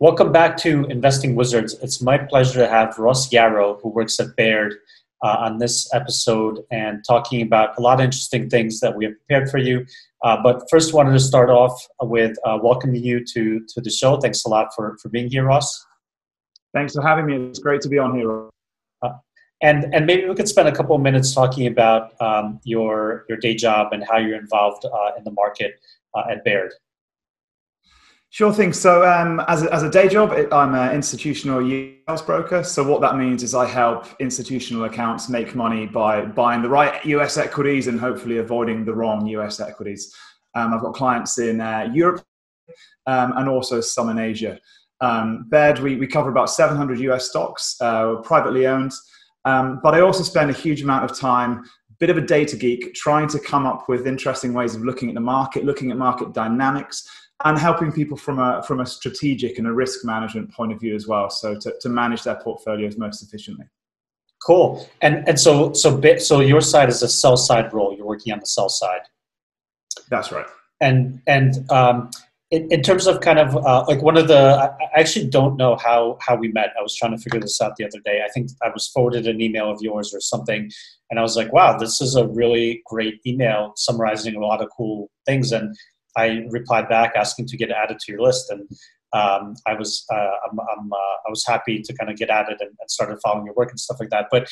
Welcome back to Investing Wizards. It's my pleasure to have Ross Yarrow, who works at Baird, on this episode and talking about a lot of interesting things that we have prepared for you. But first, wanted to start off with welcoming you to the show. Thanks a lot for being here, Ross. Thanks for having me. It's great to be on here. And maybe we could spend a couple of minutes talking about your day job and how you're involved in the market at Baird. Sure thing. So as a day job, I'm an institutional US broker. So what that means is I help institutional accounts make money by buying the right US equities and hopefully avoiding the wrong US equities. I've got clients in Europe and also some in Asia. Baird, we cover about 700 US stocks, privately owned. But I also spend a huge amount of time, bit of a data geek, trying to come up with interesting ways of looking at the market, looking at market dynamics, and helping people from a strategic and a risk management point of view as well, so to manage their portfolios most efficiently. Cool. And so your side is a sell side role. You're working on the sell side. That's right. And in terms of kind of like I actually don't know how we met. I was trying to figure this out the other day. I think I was forwarded an email of yours or something, and I was like, wow, this is a really great email summarizing a lot of cool things. And I replied back asking to get added to your list, and I was happy to kind of get added and started following your work and stuff like that. But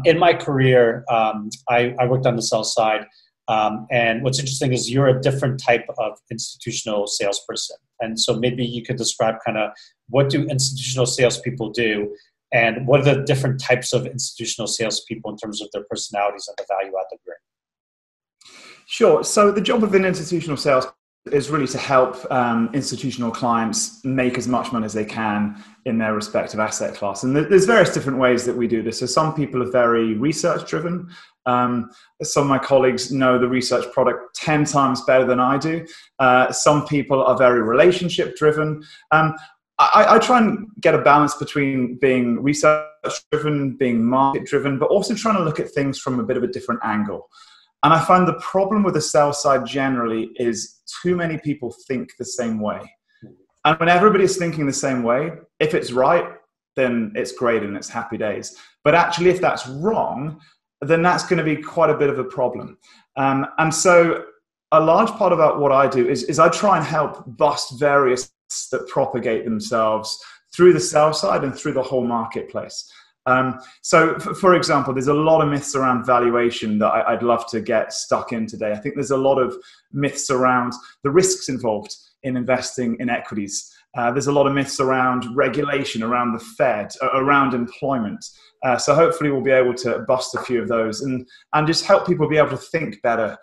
in my career, I worked on the sell side, and what's interesting is you're a different type of institutional salesperson, and so maybe you could describe kind of what do institutional salespeople do, and what are the different types of institutional salespeople in terms of their personalities and the value add they bring. Sure. So the job of an institutional sales is really to help institutional clients make as much money as they can in their respective asset class. And there's various different ways that we do this. So some people are very research driven. Some of my colleagues know the research product 10 times better than I do. Some people are very relationship driven. I try and get a balance between being research driven, being market driven, but also trying to look at things from a bit of a different angle. And I find the problem with the sales side generally is too many people think the same way. And when everybody's thinking the same way, if it's right, then it's great and it's happy days. But actually, if that's wrong, then that's going to be quite a bit of a problem. And so a large part about what I do is I try and help bust various that propagate themselves through the sales side and through the whole marketplace. So, for example, there's a lot of myths around valuation that I'd love to get stuck in today. I think there's a lot of myths around the risks involved in investing in equities. There's a lot of myths around regulation, around the Fed, around employment. So hopefully we'll be able to bust a few of those and just help people be able to think better.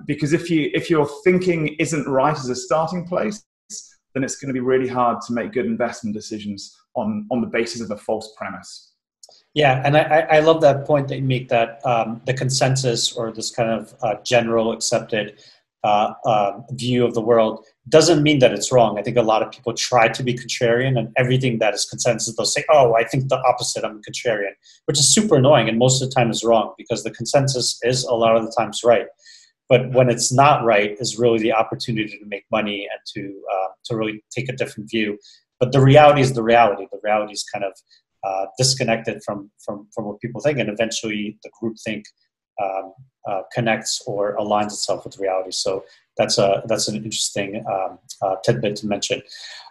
Because if your thinking isn't right as a starting place, then it's going to be really hard to make good investment decisions on the basis of a false premise. Yeah, and I love that point that you make, that the consensus or this kind of general accepted view of the world doesn't mean that it's wrong. I think a lot of people try to be contrarian, and everything that is consensus, they'll say, oh, I think the opposite, I'm a contrarian, which is super annoying and most of the time is wrong, because the consensus is a lot of the times right. But when it's not right is really the opportunity to make money and to really take a different view. But the reality is the reality. The reality is kind of disconnected from what people think, and eventually the groupthink connects or aligns itself with reality. So that's an interesting tidbit to mention.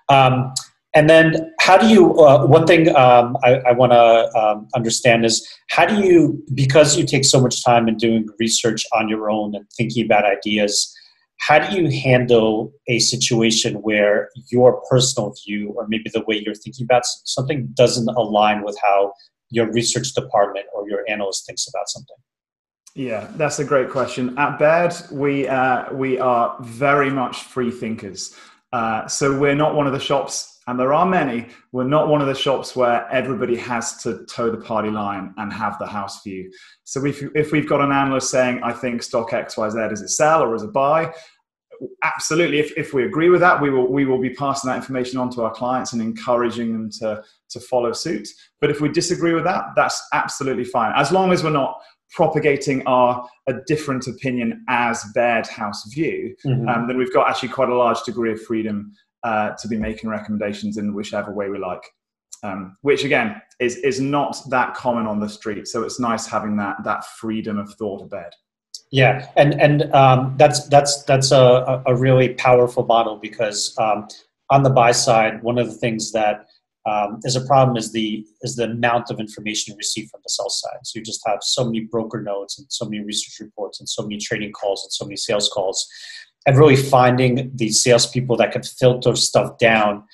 And then how do you, one thing I want to understand is, how do you, because you take so much time in doing research on your own and thinking about ideas, how do you handle a situation where your personal view or maybe the way you're thinking about something doesn't align with how your research department or your analyst thinks about something? Yeah, that's a great question. At Baird, we are very much free thinkers. So we're not one of the shops, and there are many, we're not one of the shops where everybody has to toe the party line and have the house view. So if we've got an analyst saying, I think stock XYZ is a sell or is a buy, absolutely. If we agree with that, we will be passing that information on to our clients and encouraging them to follow suit. But if we disagree with that, that's absolutely fine. As long as we're not propagating a different opinion as Baird house view, then we've got actually quite a large degree of freedom to be making recommendations in whichever way we like. Which again is not that common on the street. So it's nice having that freedom of thought of Baird. Yeah, and that's a really powerful model, because on the buy side, one of the things that is a problem is the amount of information you receive from the sell side. So you just have so many broker notes and so many research reports and so many trading calls and so many sales calls, and really finding these salespeople that can filter stuff down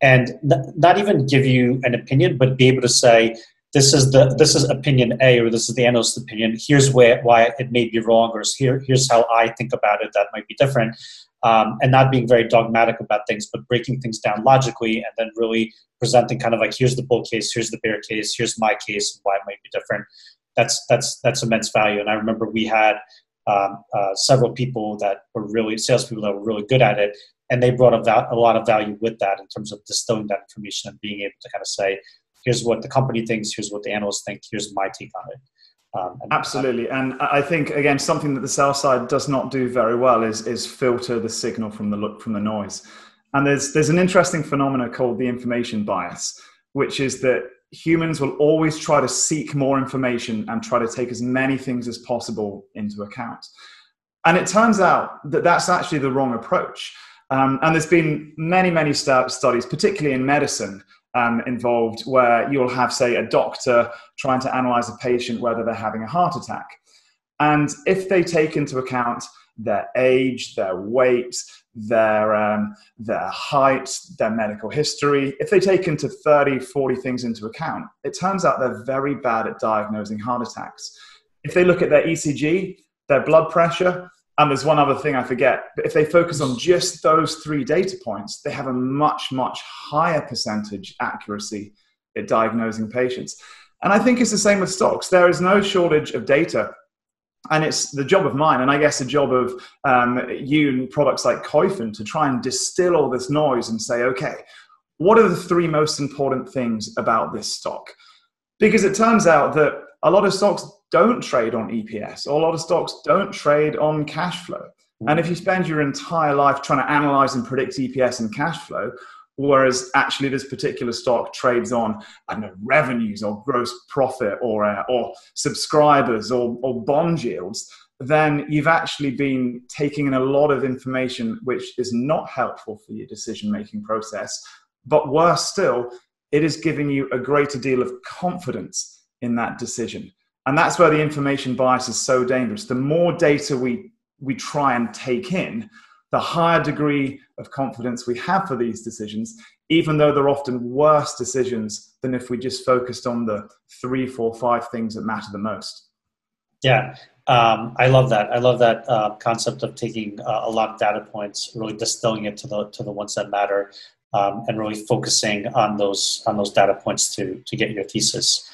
and not even give you an opinion, but be able to say, this is opinion A, or this is the analyst's opinion. Here's why it may be wrong, or here's how I think about it that might be different, and not being very dogmatic about things, but breaking things down logically, and then really presenting kind of like, here's the bull case, here's the bear case, here's my case, and why it might be different. That's immense value. And I remember we had several people that were really salespeople that were really good at it, and they brought a lot of value with that in terms of distilling that information and being able to kind of say, here's what the company thinks, here's what the analysts think, here's my take on it. Absolutely. And I think, again, something that the sell side does not do very well is filter the signal from the noise. And there's an interesting phenomena called the information bias, which is that humans will always try to seek more information and try to take as many things as possible into account. And it turns out that that's actually the wrong approach. And there's been many studies, particularly in medicine, involved, where you'll have, say, a doctor trying to analyze a patient whether they're having a heart attack. And if they take into account their age, their weight, their height, their medical history, if they take into 30, 40 things into account, it turns out they're very bad at diagnosing heart attacks. If they look at their ECG, their blood pressure, and there's one other thing I forget, but if they focus on just those 3 data points, they have a much higher percentage accuracy at diagnosing patients. And I think it's the same with stocks. There is no shortage of data. And it's the job of mine, and I guess the job of you and products like Koyfin, to try and distill all this noise and say, okay, what are the 3 most important things about this stock? Because it turns out that a lot of stocks don't trade on EPS, or a lot of stocks don't trade on cash flow. And if you spend your entire life trying to analyze and predict EPS and cash flow, whereas actually this particular stock trades on, I don't know, revenues or gross profit or subscribers or bond yields, then you've actually been taking in a lot of information which is not helpful for your decision-making process. But worse still, it is giving you a greater deal of confidence in that decision. And that's where the information bias is so dangerous. The more data we try and take in, the higher degree of confidence we have for these decisions, even though they're often worse decisions than if we just focused on the 3, 4, 5 things that matter the most. Yeah, I love that. I love that concept of taking a lot of data points, really distilling it to the ones that matter, and really focusing on those data points to get your thesis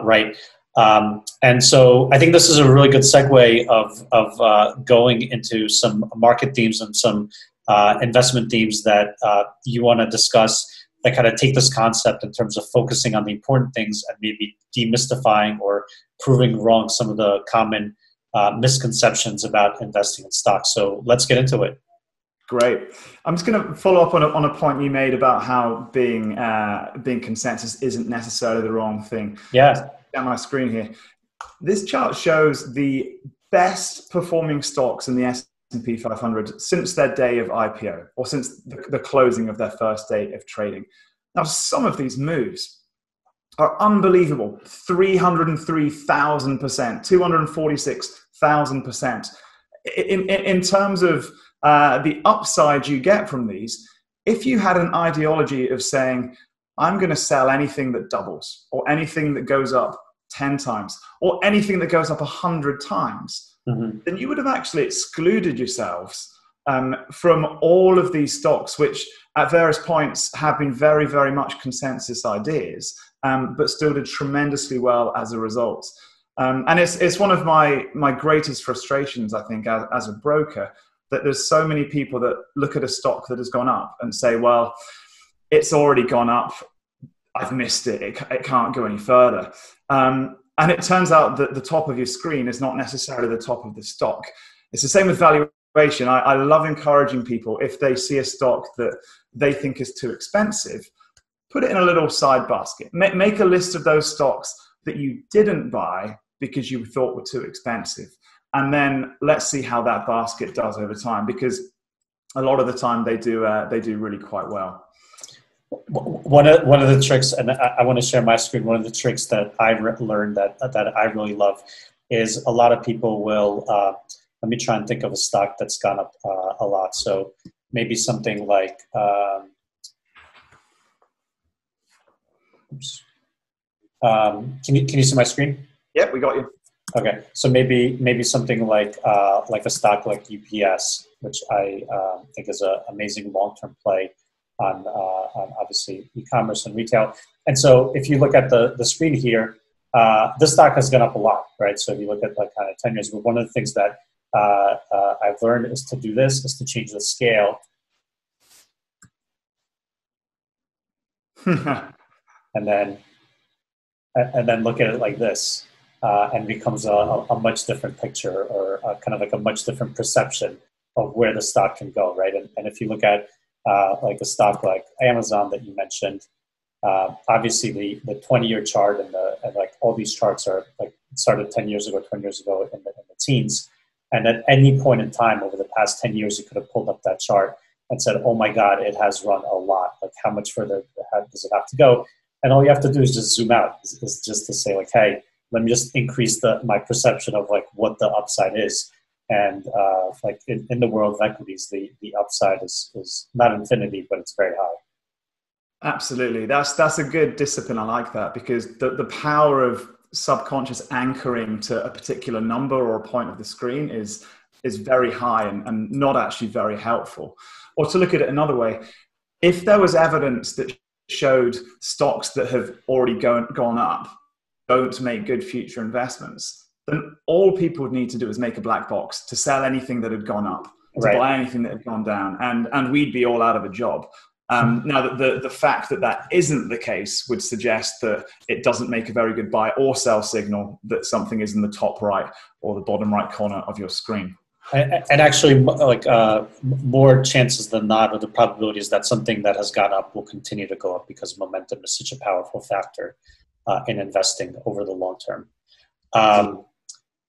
right. And so I think this is a really good segue of going into some market themes and some investment themes that you want to discuss that kind of take this concept in terms of focusing on the important things and maybe demystifying or proving wrong some of the common misconceptions about investing in stocks. So let's get into it. Great. I'm just going to follow up on a point you made about how being consensus isn't necessarily the wrong thing. Yeah. On my screen here, this chart shows the best performing stocks in the S&P 500 since their day of IPO, or since the closing of their first day of trading. Now, some of these moves are unbelievable: 303,000%, 246,000%. In terms of the upside you get from these, if you had an ideology of saying, I'm going to sell anything that doubles, or anything that goes up 10 times, or anything that goes up 100 times, then you would have actually excluded yourselves from all of these stocks, which at various points have been very, very much consensus ideas, but still did tremendously well as a result. And it's one of my greatest frustrations, I think, as a broker, that there's so many people that look at a stock that has gone up and say, well, it's already gone up, I've missed it, it can't go any further. And it turns out that the top of your screen is not necessarily the top of the stock. It's the same with valuation. I love encouraging people, if they see a stock that they think is too expensive, put it in a little side basket. Make a list of those stocks that you didn't buy because you thought were too expensive. And then let's see how that basket does over time, because a lot of the time they do really quite well. One of the tricks, and I want to share my screen, one of the tricks that I learned that I really love is a lot of people will, let me try and think of a stock that's gone up a lot. So maybe something like, can you see my screen? Yep, we got you. Okay, so maybe something like a stock like UPS, which I think is an amazing long-term play on obviously e-commerce and retail. And so if you look at the screen here, this stock has gone up a lot, right? So if you look at like kind of 10 years, but one of the things that I've learned is to do this, is to change the scale. and then look at it like this. And becomes a much different picture, or kind of like a much different perception of where the stock can go, right? And if you look at like a stock like Amazon that you mentioned, obviously the 20-year chart and like all these charts are like started 10 years ago, 20 years ago in the teens. And at any point in time over the past 10 years, you could have pulled up that chart and said, oh my God, it has run a lot. Like how much further does it have to go? And all you have to do is just zoom out, is just to say like, hey, let me just increase my perception of like what the upside is. And like in the world of equities, the upside is not infinity, but it's very high. Absolutely. That's a good discipline. I like that, because the power of subconscious anchoring to a particular number or a point of the screen is very high and not actually very helpful. Or to look at it another way, if there was evidence that showed stocks that have already gone up don't make good future investments, then all people would need to do is make a black box to sell anything that had gone up, to right. buy anything that had gone down, and we'd be all out of a job. Now, the fact that isn't the case would suggest that it doesn't make a very good buy or sell signal that something is in the top right or the bottom right corner of your screen. And actually, like more chances than not, or the probability is that something that has gone up will continue to go up, because momentum is such a powerful factor in investing over the long term.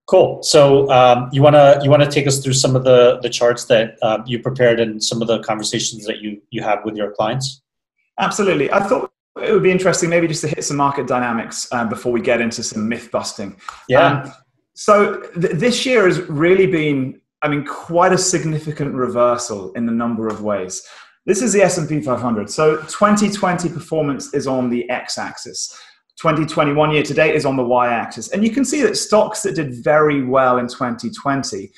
Cool. So you wanna take us through some of the charts that you prepared and some of the conversations that you have with your clients? Absolutely. I thought it would be interesting maybe just to hit some market dynamics before we get into some myth busting. Yeah. So this year has really been, quite a significant reversal in a number of ways. This is the S&P 500. So 2020 performance is on the x-axis. 2021 year to date is on the y-axis. And you can see that stocks that did very well in 2020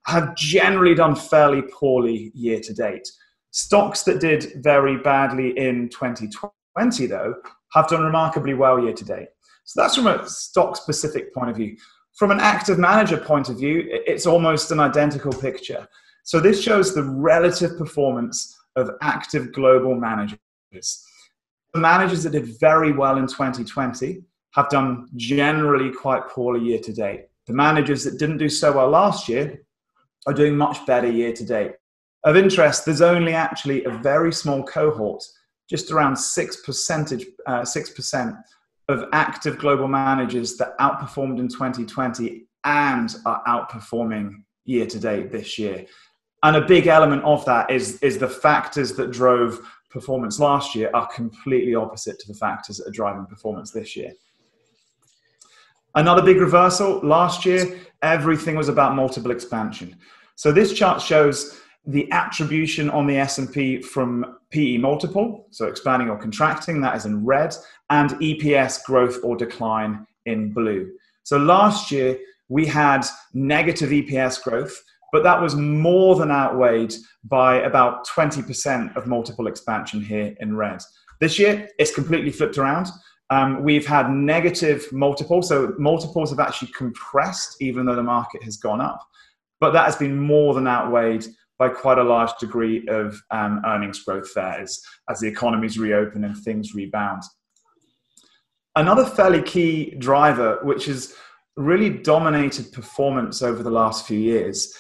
have generally done fairly poorly year to date. Stocks that did very badly in 2020, though, have done remarkably well year to date. So that's from a stock-specific point of view. From an active manager point of view, it's almost an identical picture. So this shows the relative performance of active global managers. The managers that did very well in 2020 have done generally quite poorly year to date. The managers that didn't do so well last year are doing much better year to date. Of interest, there's only actually a very small cohort, just around 6% of active global managers that outperformed in 2020 and are outperforming year to date this year. And a big element of that is the factors that drove performance last year are completely opposite to the factors that are driving performance this year. Another big reversal, last year, everything was about multiple expansion. So this chart shows the attribution on the S&P from PE multiple, so expanding or contracting, that is in red, and EPS growth or decline in blue. So last year, we had negative EPS growth, but that was more than outweighed by about 20% of multiple expansion here in red. This year, it's completely flipped around. We've had negative multiples, so multiples have actually compressed even though the market has gone up. But that has been more than outweighed by quite a large degree of earnings growth there as the economies reopen and things rebound. Another fairly key driver, which has really dominated performance over the last few years,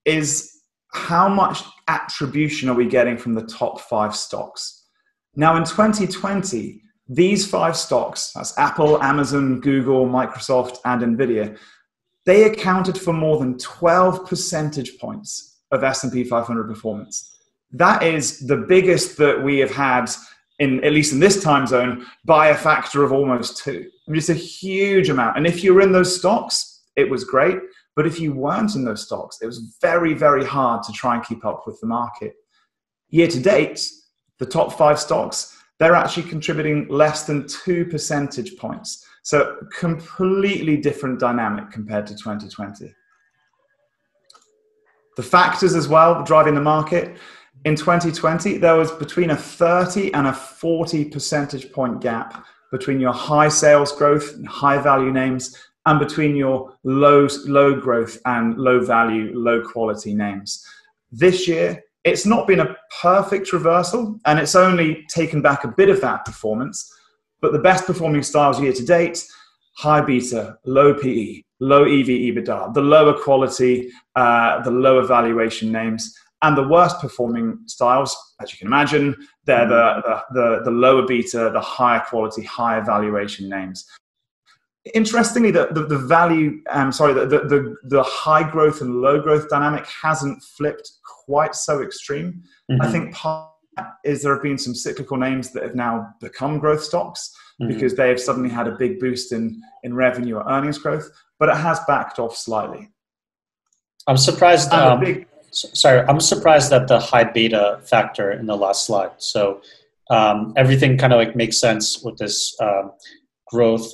is how much attribution are we getting from the top 5 stocks? Now in 2020, these 5 stocks, that's Apple, Amazon, Google, Microsoft, and Nvidia, they accounted for more than 12 percentage points of S&P 500 performance. That is the biggest that we have had, at least in this time zone, by a factor of almost 2. I mean, it's a huge amount. And if you were in those stocks, it was great. But if you weren't in those stocks, it was very, very hard to try and keep up with the market. Year to date, the top 5 stocks, they're actually contributing less than 2 percentage points. So completely different dynamic compared to 2020. The factors as well driving the market. In 2020, there was between a 30 and a 40 percentage point gap between your high sales growth and high value names and between your low growth and low value, low quality names. This year, it's not been a perfect reversal and it's only taken back a bit of that performance, but the best performing styles year to date, high beta, low PE, low EV/EBITDA, the lower quality, the lower valuation names, and the worst performing styles, as you can imagine, they're the lower beta, the higher quality, higher valuation names. Interestingly, the value, the high growth and low growth dynamic hasn't flipped quite so extreme. Mm-hmm. I think part is there have been some cyclical names that have now become growth stocks because they have suddenly had a big boost in revenue or earnings growth, but it has backed off slightly. I'm surprised. I'm surprised at the high beta factor in the last slide. So everything kind of like makes sense with this growth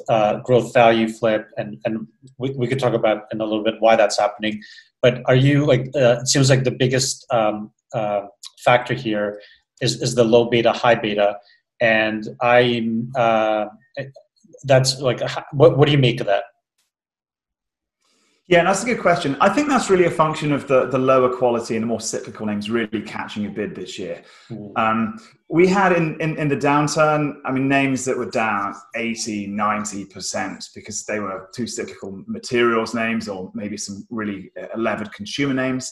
value flip, and we could talk about in a little bit why that's happening. But are you like? It seems like the biggest factor here is the low beta, high beta, and that's like what do you make of that? Yeah, that's a good question. I think that's really a function of the lower quality and the more cyclical names really catching a bid this year. We had in the downturn, I mean, names that were down 80, 90% because they were too cyclical materials names or maybe some really levered consumer names.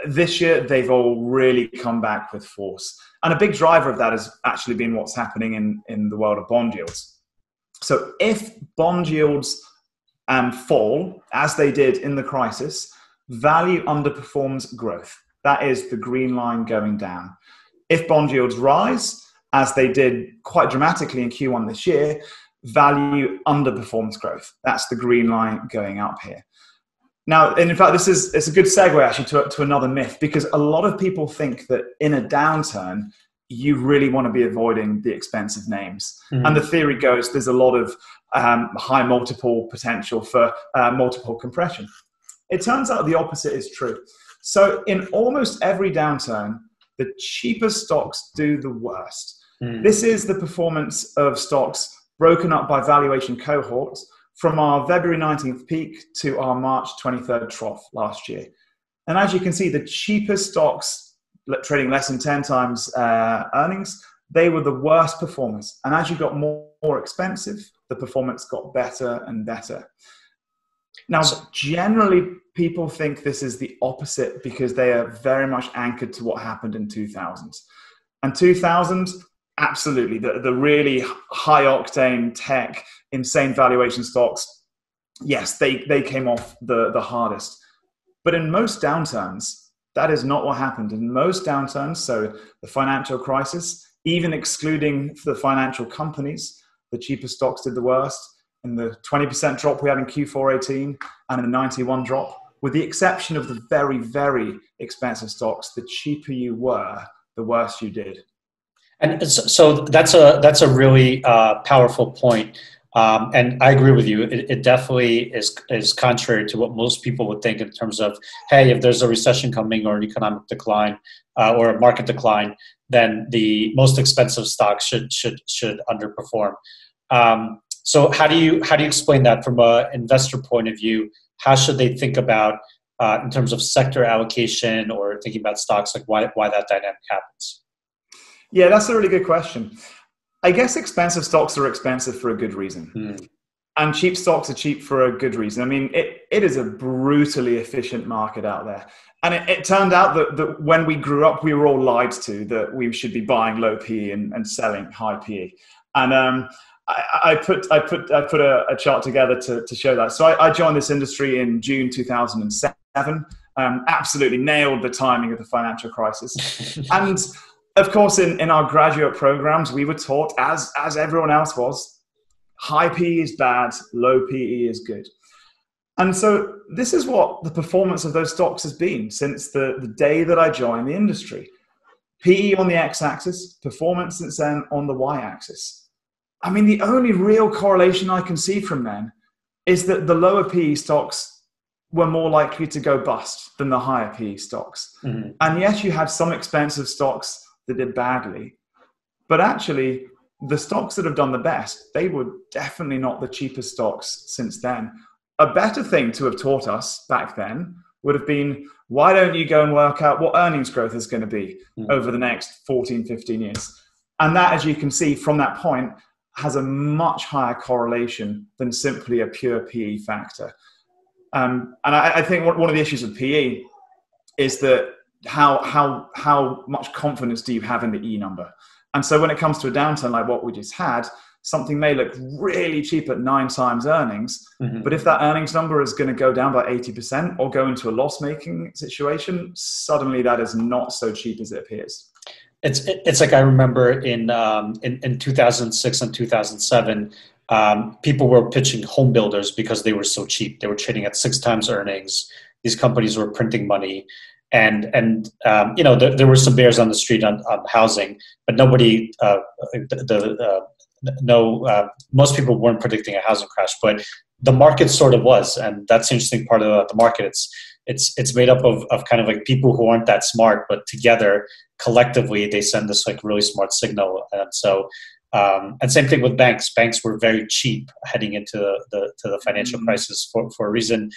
This year, they've all really come back with force. And a big driver of that has actually been what's happening in the world of bond yields. So if bond yields fall, as they did in the crisis, value underperforms growth. That is the green line going down. If bond yields rise, as they did quite dramatically in Q1 this year, value underperforms growth. That's the green line going up here. Now, and in fact, it's a good segue actually to another myth, because a lot of people think that in a downturn, you really want to be avoiding the expensive names. And the theory goes there's a lot of high multiple potential for multiple compression. It turns out the opposite is true. So in almost every downturn, the cheapest stocks do the worst. This is the performance of stocks broken up by valuation cohorts from our February 19th peak to our March 23rd trough last year. And as you can see, the cheapest stocks trading less than 10 times earnings, they were the worst performers. And as you got more expensive, the performance got better and better. Now, generally, people think this is the opposite because they are very much anchored to what happened in 2000. And 2000, absolutely, the really high-octane tech, insane valuation stocks, yes, they came off the hardest. But in most downturns, that is not what happened. In most downturns, so the financial crisis, even excluding the financial companies, the cheapest stocks did the worst. In the 20% drop we had in Q4 18 and in the 91 drop, with the exception of the very, very expensive stocks, the cheaper you were, the worse you did. And so that's a really powerful point. And I agree with you. It definitely is contrary to what most people would think in terms of, hey, if there's a recession coming or an economic decline or a market decline, then the most expensive stocks should underperform. So how do you explain that from an investor point of view? How should they think about in terms of sector allocation or thinking about stocks, like why that dynamic happens? Yeah, that's a really good question. I guess expensive stocks are expensive for a good reason. And cheap stocks are cheap for a good reason. I mean, it is a brutally efficient market out there. And it turned out that when we grew up, we were all lied to that we should be buying low PE and selling high PE. And I put a chart together to show that. So I joined this industry in June 2007. Absolutely nailed the timing of the financial crisis. And of course, in our graduate programs, we were taught, as everyone else was, high PE is bad, low PE is good. And so this is what the performance of those stocks has been since the day that I joined the industry. PE on the x-axis, performance since then on the y-axis. I mean, the only real correlation I can see from then is that the lower PE stocks were more likely to go bust than the higher PE stocks. Mm-hmm. And yes, you had some expensive stocks that did badly, but actually the stocks that have done the best, they were definitely not the cheapest stocks since then. A better thing to have taught us back then would have been, why don't you go and work out what earnings growth is going to be over the next 14, 15 years? And that, as you can see from that point, has a much higher correlation than simply a pure PE factor. And I think one of the issues with PE is that how much confidence do you have in the E number? And so when it comes to a downturn like what we just had, something may look really cheap at 9 times earnings, but if that earnings number is going to go down by 80% or go into a loss-making situation, suddenly that is not so cheap as it appears. It's like I remember in 2006 and 2007, people were pitching home builders because they were so cheap. They were trading at 6 times earnings. These companies were printing money. And you know, there were some bears on the street on housing, but nobody, most people weren't predicting a housing crash, but the market sort of was, and that's the interesting part of the market. It's made up of kind of like people who aren't that smart, but together collectively they send this like really smart signal. And so, and same thing with banks. Banks were very cheap heading into the financial crisis for a reason.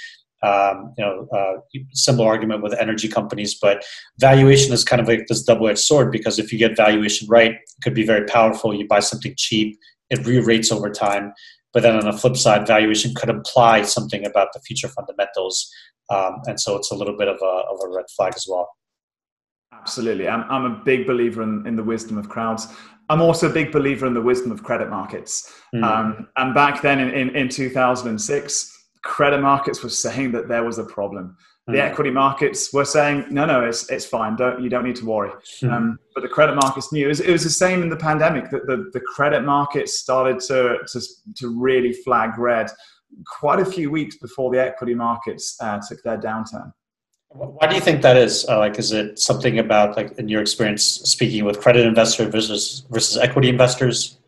Similar argument with energy companies, but valuation is kind of like this double-edged sword, because if you get valuation right, it could be very powerful. You buy something cheap, it re-rates over time. But then on the flip side, valuation could imply something about the future fundamentals. And so it's a little bit of a red flag as well. Absolutely. I'm a big believer in the wisdom of crowds. I'm also a big believer in the wisdom of credit markets. And back then in 2006, credit markets were saying that there was a problem. The equity markets were saying, no, it's fine. You don't need to worry. But the credit markets knew. It was the same in the pandemic, that the credit markets started to really flag red quite a few weeks before the equity markets took their downturn. Why do you think that is? Is it something about, like, in your experience speaking with credit investors versus equity investors?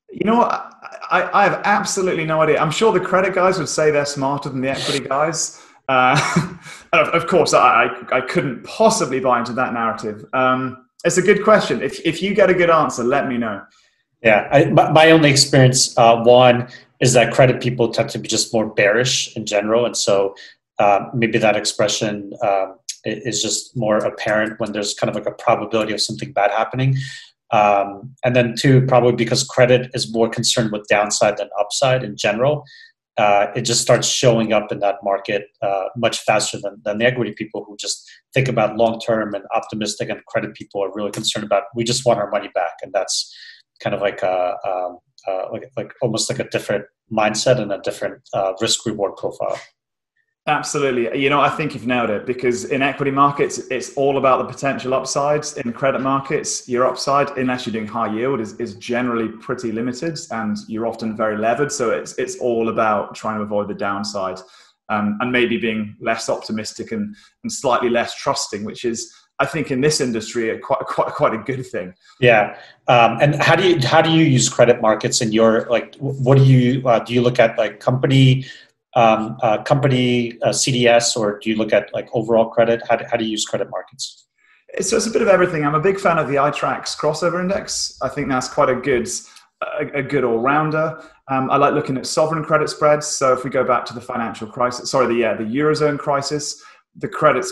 You know what? I have absolutely no idea. I'm sure the credit guys would say they're smarter than the equity guys. And of course, I couldn't possibly buy into that narrative. It's a good question. If you get a good answer, let me know. Yeah, my only experience, one, is that credit people tend to be just more bearish in general. And so maybe that expression is just more apparent when there's kind of like a probability of something bad happening. And then two, probably because credit is more concerned with downside than upside in general. It just starts showing up in that market much faster than the equity people, who just think about long-term and optimistic, and credit people are really concerned about, we just want our money back. And that's kind of like like almost like a different mindset and a different risk-reward profile. Absolutely. You know, I think you've nailed it, because in equity markets, it's all about the potential upsides. In credit markets, your upside, unless you're doing high yield, is generally pretty limited, and you're often very levered. So it's all about trying to avoid the downside, and maybe being less optimistic and slightly less trusting, which is, I think, in this industry, quite a good thing. Yeah. And how do you use credit markets in your, like, what do you look at, like company CDS, or do you look at like overall credit? How do you use credit markets? So it's a bit of everything. I'm a big fan of the iTraxx crossover index. I think that's quite a good all-rounder. I like looking at sovereign credit spreads. So if we go back to the financial crisis, the Eurozone crisis, the credit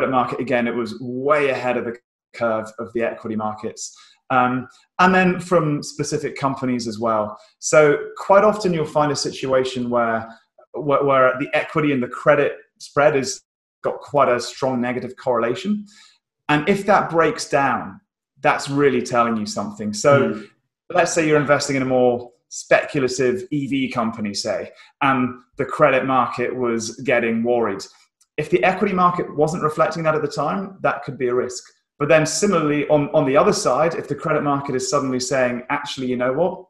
market, again, it was way ahead of the curve of the equity markets. And then from specific companies as well. So quite often you'll find a situation where the equity and the credit spread has got quite a strong negative correlation. And if that breaks down, that's really telling you something. So let's say you're investing in a more speculative EV company, say, and the credit market was getting worried. If the equity market wasn't reflecting that at the time, that could be a risk. But then similarly, on the other side, if the credit market is suddenly saying, actually, you know what,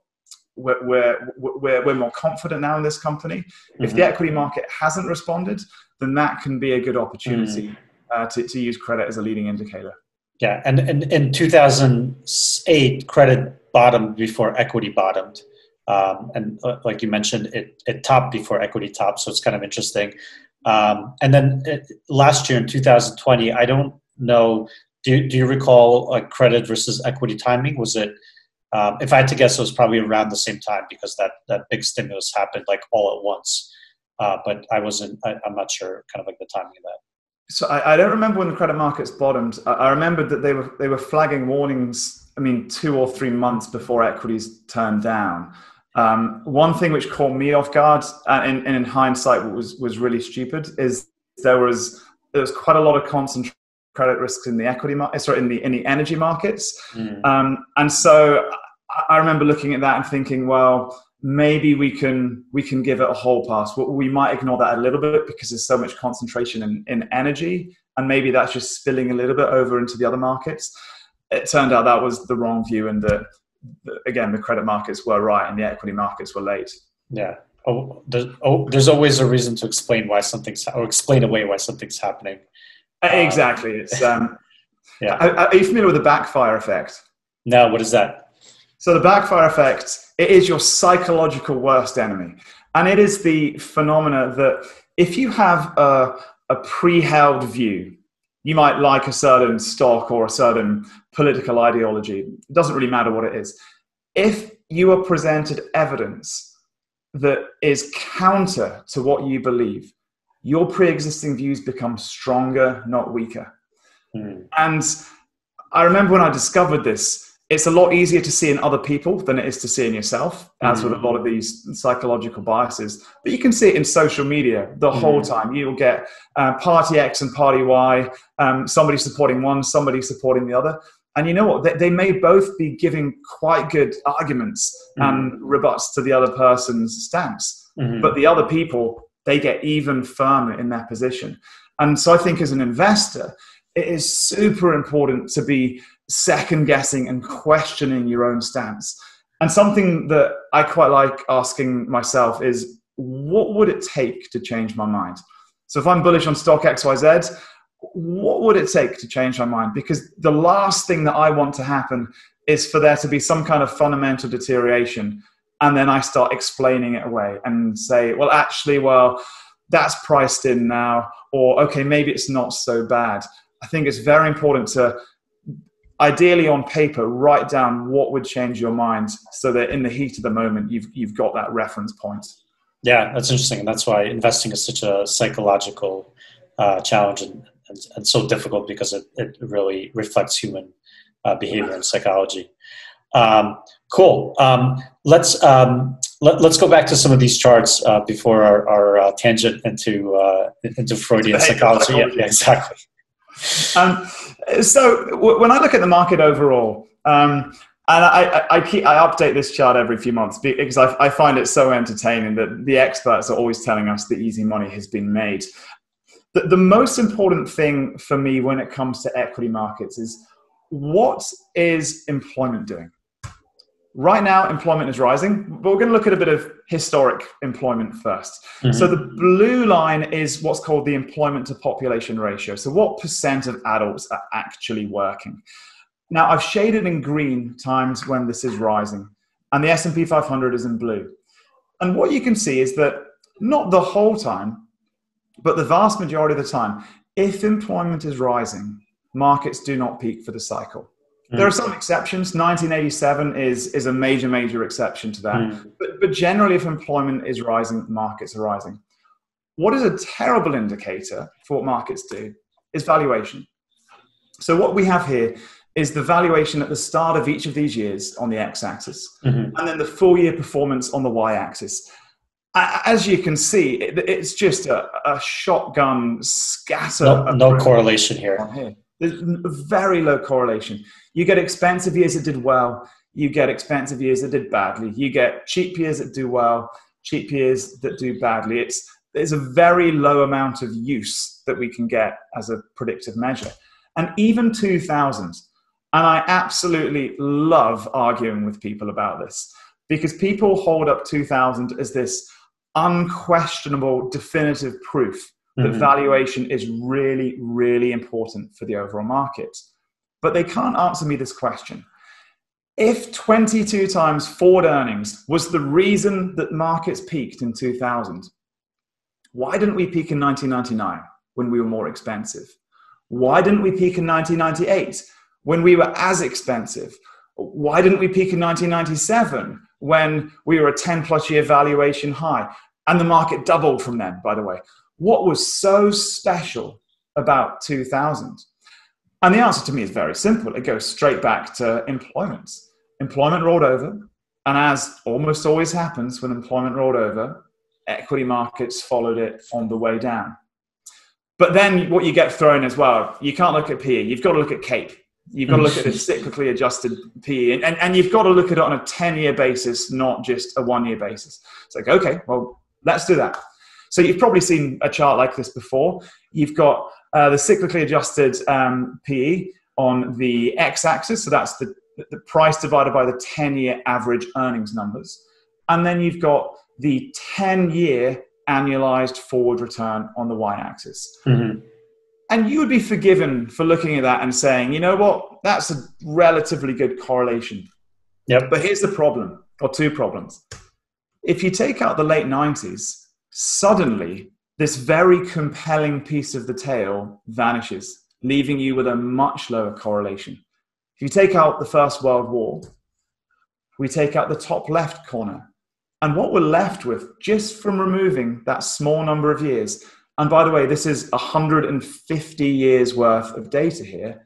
we're more confident now in this company. If the equity market hasn't responded, then that can be a good opportunity to use credit as a leading indicator. Yeah, and in 2008, credit bottomed before equity bottomed. And like you mentioned, it topped before equity topped, so it's kind of interesting. And then last year in 2020, I don't know, do you recall like credit versus equity timing? Was it, if I had to guess, it was probably around the same time because that big stimulus happened like all at once. But I'm not sure kind of like the timing of that. So I don't remember when the credit markets bottomed. I remember that they were flagging warnings, 2 or 3 months before equities turned down. One thing which caught me off guard, and in hindsight was really stupid, is there was quite a lot of concentrated credit risks in the equity market, in the energy markets. And so I remember looking at that and thinking, well, maybe we can give it a whole pass. We might ignore that a little bit because there's so much concentration in energy, and maybe that's just spilling a little bit over into the other markets. It turned out that was the wrong view, and again, the credit markets were right and the equity markets were late. Yeah. There's always a reason to explain explain away why something's happening. Exactly. It's yeah. Are you familiar with the backfire effect? No, what is that? So the backfire effect, it is your psychological worst enemy. And it is the phenomena that if you have a pre-held view, you might like a certain stock or a certain political ideology. It doesn't really matter what it is. If you are presented evidence that is counter to what you believe, your pre-existing views become stronger, not weaker. And I remember when I discovered this, it's a lot easier to see in other people than it is to see in yourself, as with a lot of these psychological biases. But you can see it in social media the whole time. You'll get party X and party Y, somebody supporting one, somebody supporting the other. And you know what? They may both be giving quite good arguments and rebuts to the other person's stance. But the other people, they get even firmer in their position. And so I think as an investor, it is super important to be second guessing and questioning your own stance. And something that I quite like asking myself is, what would it take to change my mind? So if I'm bullish on stock XYZ, what would it take to change my mind? Because the last thing that I want to happen is for there to be some kind of fundamental deterioration, and then I start explaining it away and say, well, actually, that's priced in now, or okay, maybe it's not so bad. I think it's very important to, ideally on paper, write down what would change your mind so that in the heat of the moment, you've got that reference point. Yeah, that's interesting. And that's why investing is such a psychological challenge and so difficult, because it really reflects human behavior and psychology. Cool. Let's go back to some of these charts before our tangent into Freudian psychology. Yeah, exactly. So when I look at the market overall, and I update this chart every few months because I find it so entertaining that the experts are always telling us that easy money has been made. The most important thing for me when it comes to equity markets is, what is employment doing? Right now, employment is rising, but we're going to look at a bit of historic employment first. So the blue line is what's called the employment to population ratio. So what percent of adults are actually working? Now, I've shaded in green times when this is rising, and the S&P 500 is in blue. And what you can see is that not the whole time, but the vast majority of the time, if employment is rising, markets do not peak for the cycle. There are some exceptions. 1987 is a major exception to that. But generally, if employment is rising, markets are rising. What is a terrible indicator for what markets do is valuation. So what we have here is the valuation at the start of each of these years on the x-axis, Mm-hmm. and then the full year performance on the y-axis. As you can see, it's just a shotgun scatter. No correlation here. On here. There's very low correlation. You get expensive years that did well. You get expensive years that did badly. You get cheap years that do well, cheap years that do badly. There's a very low amount of use that we can get as a predictive measure. And even 2000, and I absolutely love arguing with people about this, because people hold up 2000 as this unquestionable, definitive proof that valuation is really, really important for the overall market. But they can't answer me this question. If 22 times forward earnings was the reason that markets peaked in 2000, why didn't we peak in 1999 when we were more expensive? Why didn't we peak in 1998 when we were as expensive? Why didn't we peak in 1997 when we were a 10 plus year valuation high? And the market doubled from then, by the way. What was so special about 2000? And the answer to me is very simple. It goes straight back to employment. Employment rolled over. And as almost always happens when employment rolled over, equity markets followed it on the way down. But then what you get thrown as well, you can't look at PE. You've got to look at CAPE. You've got to look at the cyclically adjusted PE. And you've got to look at it on a 10-year basis, not just a 1-year basis. It's like, okay, well, let's do that. So you've probably seen a chart like this before. You've got the cyclically adjusted PE on the x-axis. So that's the price divided by the 10-year average earnings numbers. And then you've got the 10-year annualized forward return on the y-axis. Mm-hmm. And you would be forgiven for looking at that and saying, you know what, that's a relatively good correlation. Yep. But here's the problem, or two problems. If you take out the late 90s, suddenly this very compelling piece of the tail vanishes, leaving you with a much lower correlation. If you take out the First World War, we take out the top left corner. And what we're left with, just from removing that small number of years, and by the way, this is 150 years worth of data here,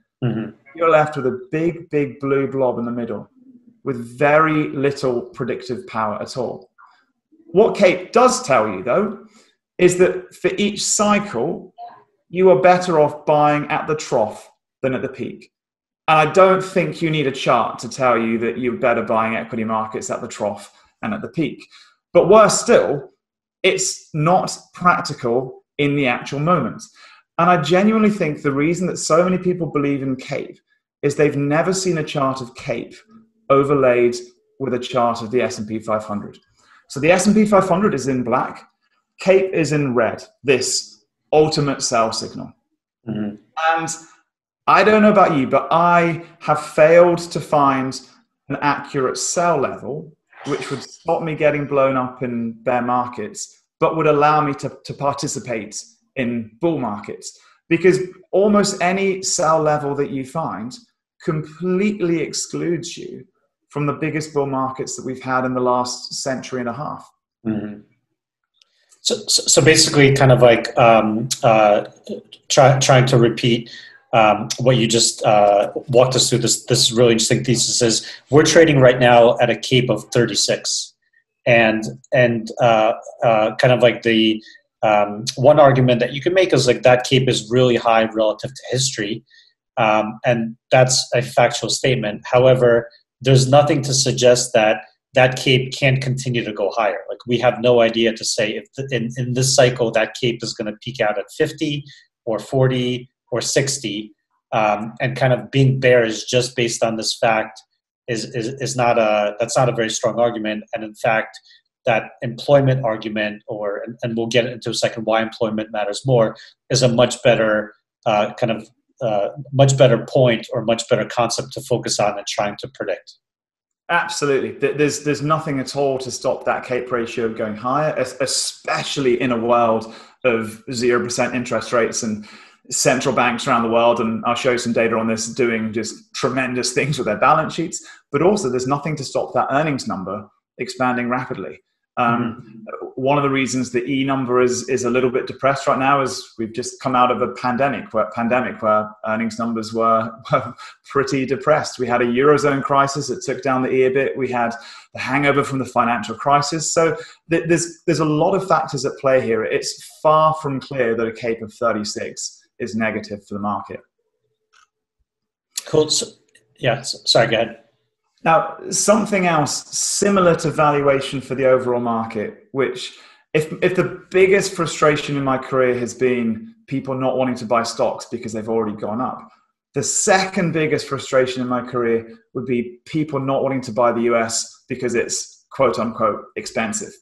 you're left with a big, big blue blob in the middle with very little predictive power at all. What CAPE does tell you, though, is that for each cycle, you are better off buying at the trough than at the peak. And I don't think you need a chart to tell you that you're better buying equity markets at the trough and at the peak. But worse still, it's not practical in the actual moment. And I genuinely think the reason that so many people believe in CAPE is they've never seen a chart of CAPE overlaid with a chart of the S&P 500. So the S&P 500 is in black, CAPE is in red, this ultimate sell signal. And I don't know about you, but I have failed to find an accurate sell level which would stop me getting blown up in bear markets, but would allow me to participate in bull markets. Because almost any sell level that you find completely excludes you from the biggest bull markets that we've had in the last century and a half. So basically kind of like trying to repeat what you just walked us through, this really interesting thesis is we're trading right now at a CAPE of 36. And kind of like the one argument that you can make is like that CAPE is really high relative to history. And that's a factual statement. However, there's nothing to suggest that that CAPE can't continue to go higher. Like we have no idea to say if in this cycle that CAPE is going to peak out at 50 or 40 or 60, and kind of being bearish just based on this fact is not that's not a very strong argument. And in fact, that employment argument, and we'll get into a second why employment matters more, is a much better much better point or much better concept to focus on than trying to predict. Absolutely. There's nothing at all to stop that CAPE ratio going higher, especially in a world of 0% interest rates and central banks around the world, and I'll show you some data on this, doing just tremendous things with their balance sheets. But also there's nothing to stop that earnings number expanding rapidly. One of the reasons the E number is a little bit depressed right now is we've just come out of a pandemic where earnings numbers were pretty depressed. We had a Eurozone crisis that took down the E a bit. We had the hangover from the financial crisis. So there's a lot of factors at play here. It's far from clear that a CAPE of 36 is negative for the market. Cool. So, yeah, sorry, go ahead. Now, something else similar to valuation for the overall market, which if the biggest frustration in my career has been people not wanting to buy stocks because they've already gone up, the second biggest frustration in my career would be people not wanting to buy the US because it's quote unquote expensive.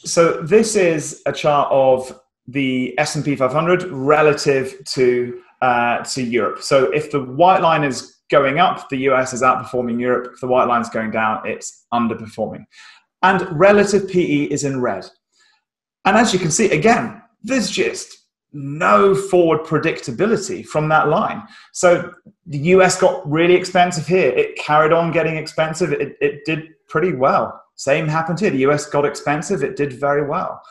So this is a chart of the S&P 500 relative to Europe. So if the white line is going up, the US is outperforming Europe. If the white line's going down, it's underperforming. And relative PE is in red. And as you can see, again, there's just no forward predictability from that line. So the US got really expensive here. It carried on getting expensive. It did pretty well. Same happened here. The US got expensive. It did very well.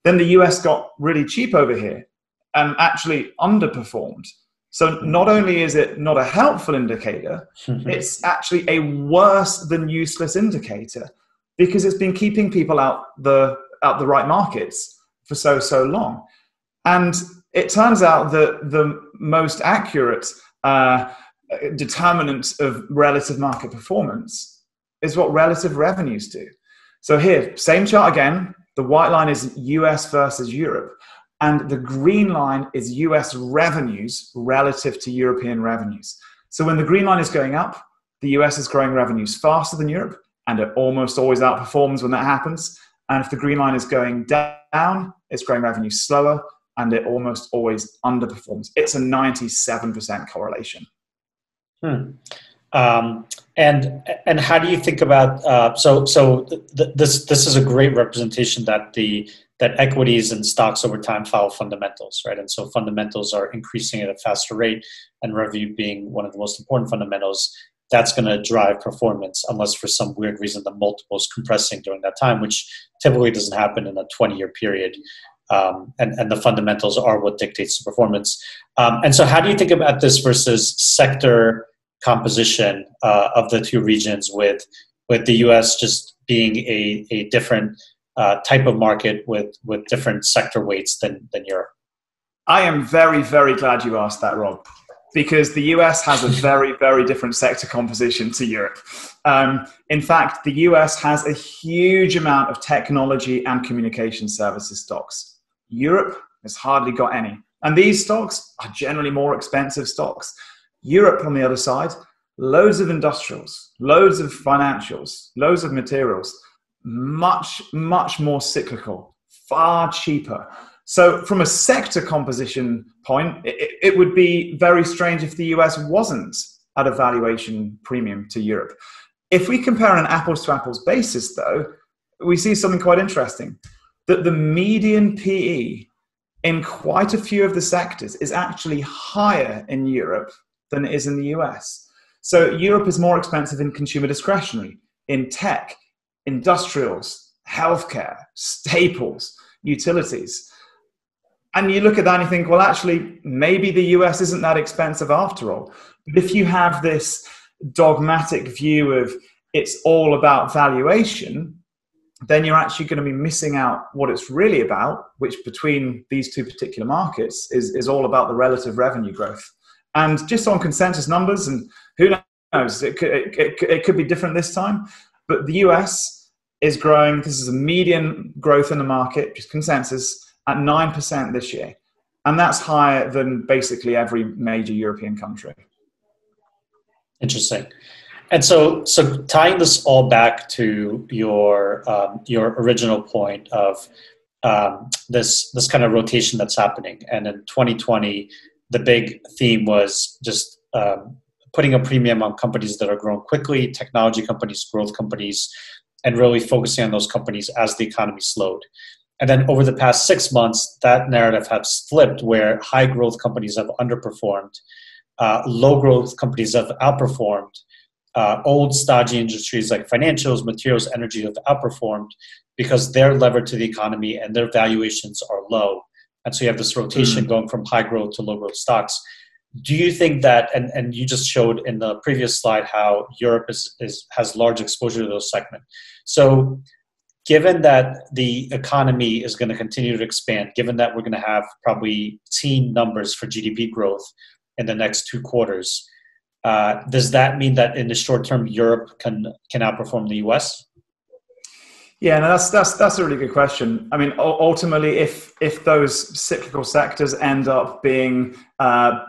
Then the US got really cheap over here and actually underperformed. So not only is it not a helpful indicator, it's actually a worse than useless indicator because it's been keeping people out the right markets for so long. And it turns out that the most accurate determinant of relative market performance is what relative revenues do. So here, same chart again, the white line is US versus Europe. And the green line is US revenues relative to European revenues. So when the green line is going up, the US is growing revenues faster than Europe, and it almost always outperforms when that happens. And if the green line is going down, it's growing revenues slower, and it almost always underperforms. It's a 97% correlation. And how do you think about this is a great representation that equities and stocks over time follow fundamentals, right? And so fundamentals are increasing at a faster rate, and revenue being one of the most important fundamentals, that's going to drive performance unless for some weird reason the multiple is compressing during that time, which typically doesn't happen in a 20-year period. And the fundamentals are what dictates the performance. And so how do you think about this versus sector composition of the two regions, with the US just being a different type of market with different sector weights than Europe? I am very, very glad you asked that, Rob, because the US has a very, very different sector composition to Europe. In fact, the US has a huge amount of technology and communication services stocks. Europe has hardly got any. And these stocks are generally more expensive stocks. Europe, on the other side, loads of industrials, loads of financials, loads of materials, much, much more cyclical, far cheaper. So from a sector composition point, it would be very strange if the US wasn't at a valuation premium to Europe. If we compare on an apples to apples basis, though, we see something quite interesting, that the median PE in quite a few of the sectors is actually higher in Europe than it is in the US. So Europe is more expensive in consumer discretionary, in tech, industrials, healthcare, staples, utilities. And you look at that and you think, well, actually, maybe the US isn't that expensive after all. But if you have this dogmatic view of it's all about valuation, then you're actually going to be missing out what it's really about, which between these two particular markets is all about the relative revenue growth. And just on consensus numbers, and who knows, it could be different this time, but the US is growing, this is a median growth in the market, just consensus, at 9% this year. And that's higher than basically every major European country. Interesting. And so tying this all back to your original point of this kind of rotation that's happening, and in 2020, the big theme was just putting a premium on companies that are growing quickly, technology companies, growth companies, and really focusing on those companies as the economy slowed. And then over the past 6 months, that narrative has flipped, where high growth companies have underperformed, low growth companies have outperformed, old stodgy industries like financials, materials, energy have outperformed because they're levered to the economy and their valuations are low. And so you have this rotation going from high growth to low growth stocks. Do you think that, and you just showed in the previous slide how Europe has large exposure to those segments. So given that the economy is going to continue to expand, given that we're going to have probably teen numbers for GDP growth in the next 2 quarters, does that mean that in the short term, Europe can outperform the US? Yeah, no, that's a really good question. I mean, ultimately, if those cyclical sectors end up being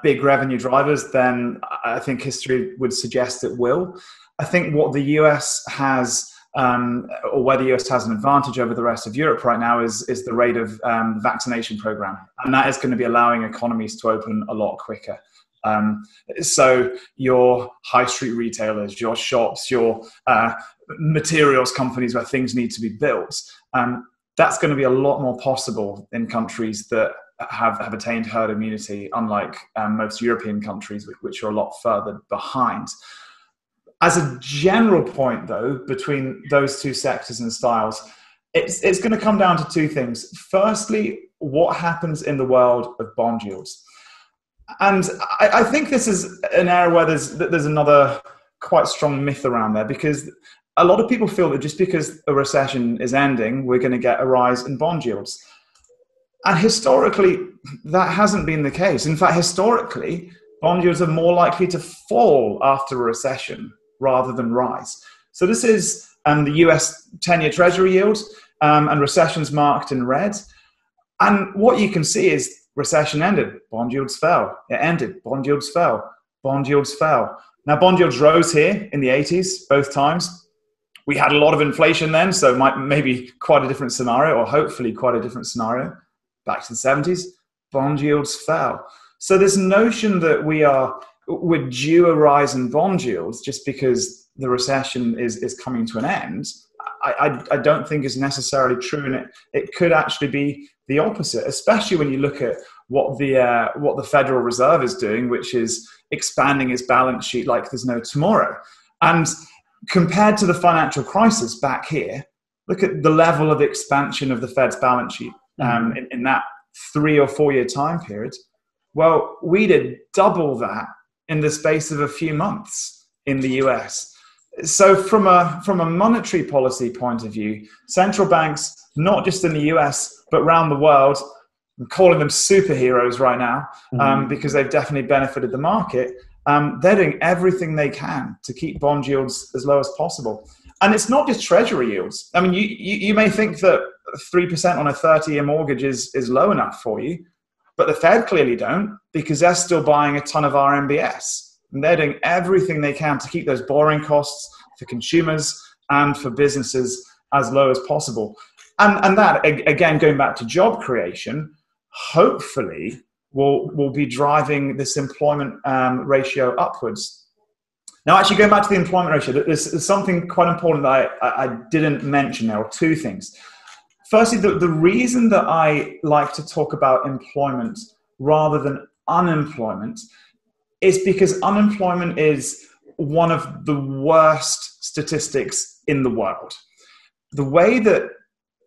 big revenue drivers, then I think history would suggest it will. I think what the US has, or where the US has an advantage over the rest of Europe right now, is the rate of vaccination program, and that is going to be allowing economies to open a lot quicker. So your high street retailers, your shops, your materials companies where things need to be built, that's going to be a lot more possible in countries that have attained herd immunity, unlike most European countries, which are a lot further behind. As a general point, though, between those two sectors and styles, it's going to come down to 2 things. Firstly, what happens in the world of bond yields? And I think this is an area where there's another quite strong myth around there, because a lot of people feel that just because a recession is ending, we're going to get a rise in bond yields. And historically, that hasn't been the case. In fact, historically, bond yields are more likely to fall after a recession rather than rise. So this is the US 10-year Treasury yield, and recessions marked in red. And what you can see is recession ended, bond yields fell. It ended, bond yields fell, bond yields fell. Now, bond yields rose here in the 80s, both times. We had a lot of inflation then, so maybe quite a different scenario, or hopefully quite a different scenario. Back to the 70s, bond yields fell. So this notion that we're due a rise in bond yields just because the recession is coming to an end, I don't think is necessarily true, and it could actually be the opposite, especially when you look at what the Federal Reserve is doing, which is expanding its balance sheet like there's no tomorrow. And compared to the financial crisis back here, look at the level of expansion of the Fed's balance sheet in that 3 or 4 year time period. Well, we did double that in the space of a few months in the US. So from a monetary policy point of view, central banks, not just in the US, but around the world, I'm calling them superheroes right now, because they've definitely benefited the market. They're doing everything they can to keep bond yields as low as possible. And it's not just treasury yields. I mean, you may think that 3% on a 30-year mortgage is low enough for you, but the Fed clearly don't, because they're still buying a ton of RMBS. And they're doing everything they can to keep those borrowing costs for consumers and for businesses as low as possible. And that, again, going back to job creation, hopefully will be driving this employment ratio upwards. Now, actually, going back to the employment ratio, there's something quite important that I didn't mention. There are 2 things. Firstly, the reason that I like to talk about employment rather than unemployment is because unemployment is one of the worst statistics in the world. The way that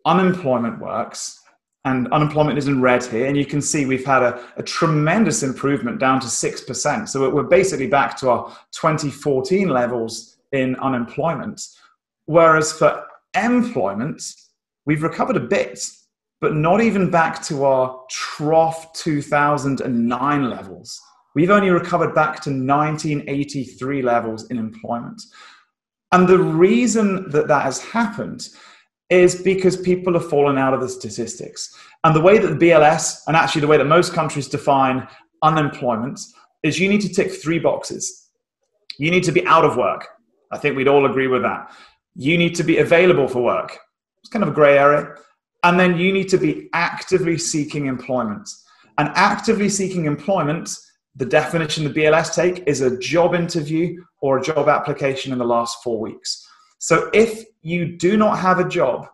unemployment works, and unemployment is in red here, and you can see we've had a tremendous improvement down to 6%. So we're basically back to our 2014 levels in unemployment. Whereas for employment, we've recovered a bit, but not even back to our trough 2009 levels. We've only recovered back to 1983 levels in employment. And the reason that has happened is because people have fallen out of the statistics. And the way that the BLS, and actually the way that most countries define unemployment, is you need to tick 3 boxes. You need to be out of work. I think we'd all agree with that. You need to be available for work. It's kind of a gray area. And then you need to be actively seeking employment. And actively seeking employment, the definition the BLS take, is a job interview or a job application in the last 4 weeks. So if you do not have a job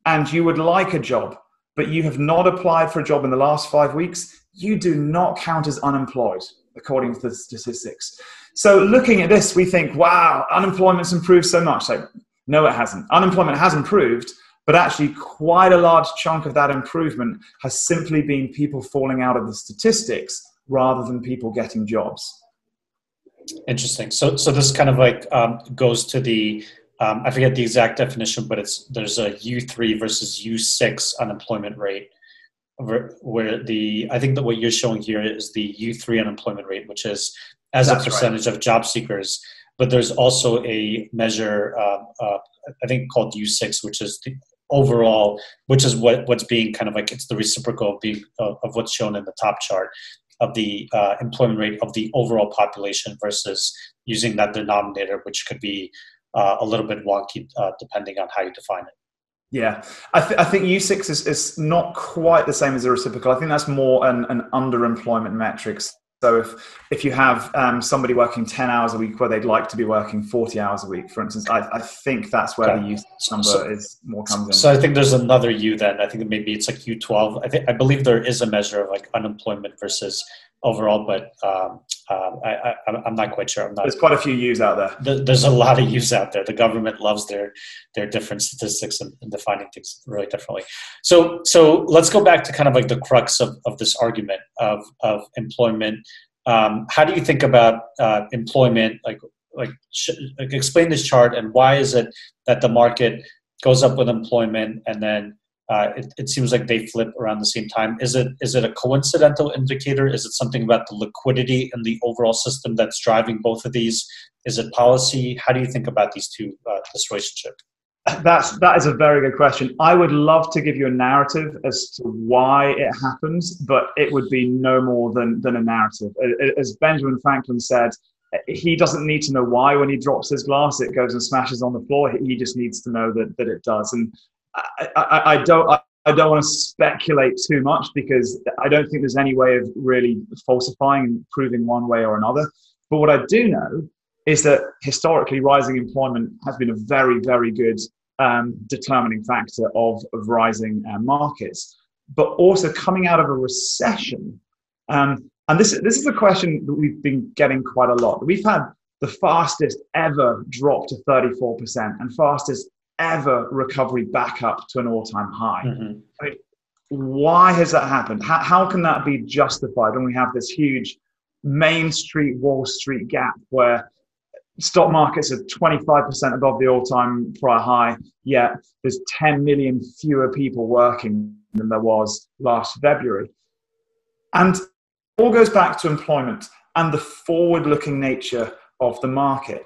and you would like a job, but you have not applied for a job in the last 5 weeks, you do not count as unemployed, according to the statistics. So looking at this, we think, wow, unemployment's improved so much. Like, no, it hasn't. Unemployment has improved, but actually quite a large chunk of that improvement has simply been people falling out of the statistics rather than people getting jobs. Interesting. So this kind of like goes to the, I forget the exact definition, but there's a U3 versus U6 unemployment rate, where I think that what you're showing here is the U3 unemployment rate, which is as a percentage of job seekers. But there's also a measure, I think called U6, which is the overall, which is what's being kind of like, it's the reciprocal of what's shown in the top chart of the employment rate of the overall population versus using that denominator, which could be a little bit wonky depending on how you define it. Yeah, I think U6 is not quite the same as a reciprocal. I think that's more an underemployment metric. So if you have somebody working 10 hours a week where they'd like to be working 40 hours a week, for instance, I think that's where the U6 number is more comes in. So I think there's another U then. I think that maybe it's like U12. I believe there is a measure of like unemployment versus overall, but I'm not quite sure. There's quite a few U's out there. There's a lot of U's out there. The government loves their different statistics and defining things really differently. So let's go back to kind of like the crux of this argument of employment. How do you think about employment? Like explain this chart, and why is it that the market goes up with employment and then it seems like they flip around the same time? Is it a coincidental indicator? Is it something about the liquidity in the overall system that's driving both of these? Is it policy? How do you think about these two, this relationship? That is a very good question. I would love to give you a narrative as to why it happens, but it would be no more than a narrative. As Benjamin Franklin said, he doesn't need to know why when he drops his glass, it goes and smashes on the floor. He just needs to know that it does. And I don't want to speculate too much, because I don't think there's any way of really falsifying and proving one way or another. But what I do know is that historically rising employment has been a very, very good determining factor of rising markets. But also coming out of a recession, and this is a question that we've been getting quite a lot. We've had the fastest ever drop to 34% and fastest ever recovery back up to an all-time high. Mm-hmm. I mean, why has that happened? How can that be justified when we have this huge Main Street, Wall Street gap where stock markets are 25% above the all-time prior high, yet there's 10 million fewer people working than there was last February? And it all goes back to employment and the forward-looking nature of the market.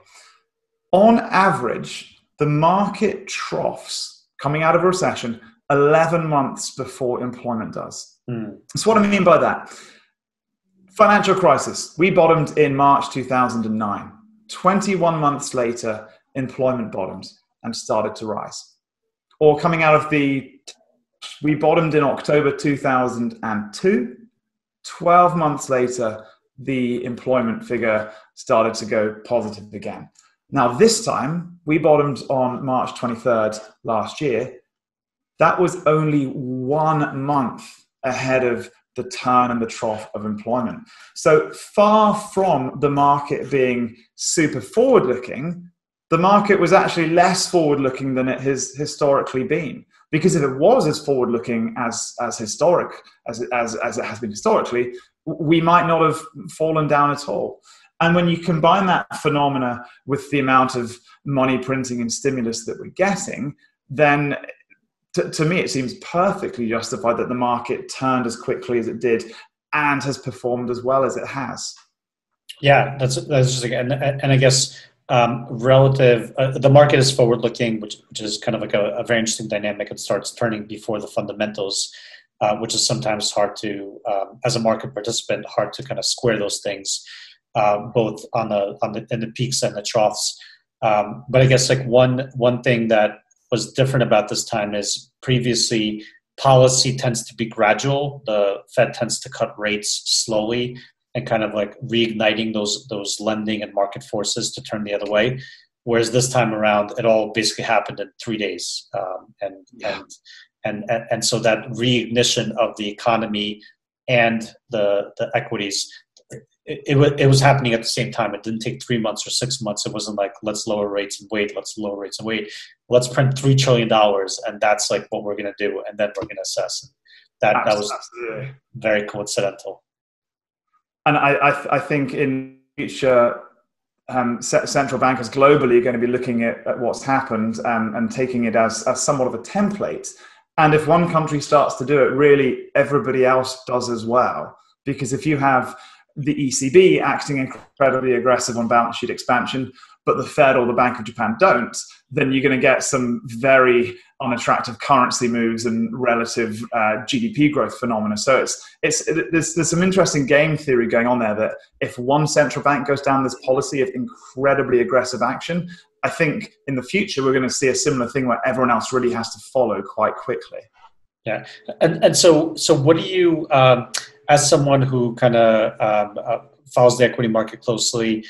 On average, the market troughs coming out of a recession 11 months before employment does. So what I mean by that, financial crisis, we bottomed in March 2009. 21 months later, employment bottomed and started to rise. Or coming out of we bottomed in October 2002. 12 months later, the employment figure started to go positive again. Now, this time, we bottomed on March 23rd last year. That was only 1 month ahead of the turn and the trough of employment. So far from the market being super forward-looking, the market was actually less forward-looking than it has historically been. Because if it was as forward-looking as it has been historically, we might not have fallen down at all. And when you combine that phenomena with the amount of money printing and stimulus that we're getting, then to me, it seems perfectly justified that the market turned as quickly as it did and has performed as well as it has. Yeah, that's interesting. And I guess relative, the market is forward-looking, which is kind of like a very interesting dynamic. It starts turning before the fundamentals, which is sometimes hard to, as a market participant, hard to kind of square those things. Both in the peaks and the troughs, but I guess like one thing that was different about this time is previously policy tends to be gradual. The Fed tends to cut rates slowly and kind of like reigniting those lending and market forces to turn the other way. Whereas this time around, it all basically happened in 3 days, and so that reignition of the economy and the equities it was happening at the same time. It didn't take 3 months or 6 months. It wasn't like, let's lower rates and wait, let's lower rates and wait. Let's print $3 trillion, and that's like what we're going to do, and then we're going to assess. That was absolutely very coincidental. And I think in future, central bankers globally are going to be looking at what's happened and taking it as somewhat of a template. And if one country starts to do it, really everybody else does as well. Because if you have the ECB acting incredibly aggressive on balance sheet expansion, but the Fed or the Bank of Japan don't, then you're going to get some very unattractive currency moves and relative GDP growth phenomena. So there's some interesting game theory going on there, that if one central bank goes down this policy of incredibly aggressive action, I think in the future we're going to see a similar thing where everyone else really has to follow quite quickly. Yeah, and so what do you, as someone who kind of follows the equity market closely,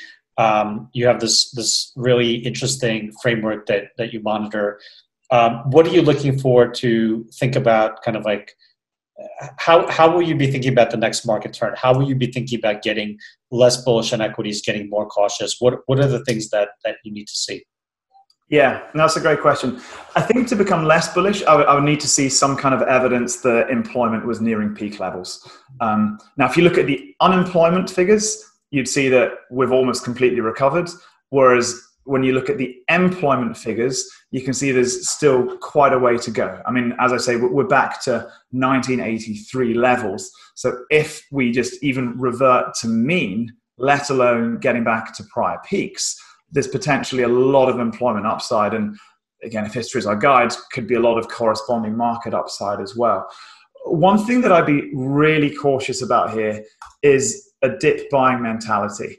you have this really interesting framework that you monitor. What are you looking for to think about, kind of like how will you be thinking about the next market turn? How will you be thinking about getting less bullish on equities, getting more cautious? What are the things that you need to see? Yeah, that's a great question. I think to become less bullish, I would need to see some kind of evidence that employment was nearing peak levels. Now, if you look at the unemployment figures, you'd see that we've almost completely recovered. Whereas when you look at the employment figures, you can see there's still quite a way to go. I mean, as I say, we're back to 1983 levels. So if we just even revert to mean, let alone getting back to prior peaks, there's potentially a lot of employment upside. And again, if history is our guide, could be a lot of corresponding market upside as well. One thing that I'd be really cautious about here is a dip buying mentality,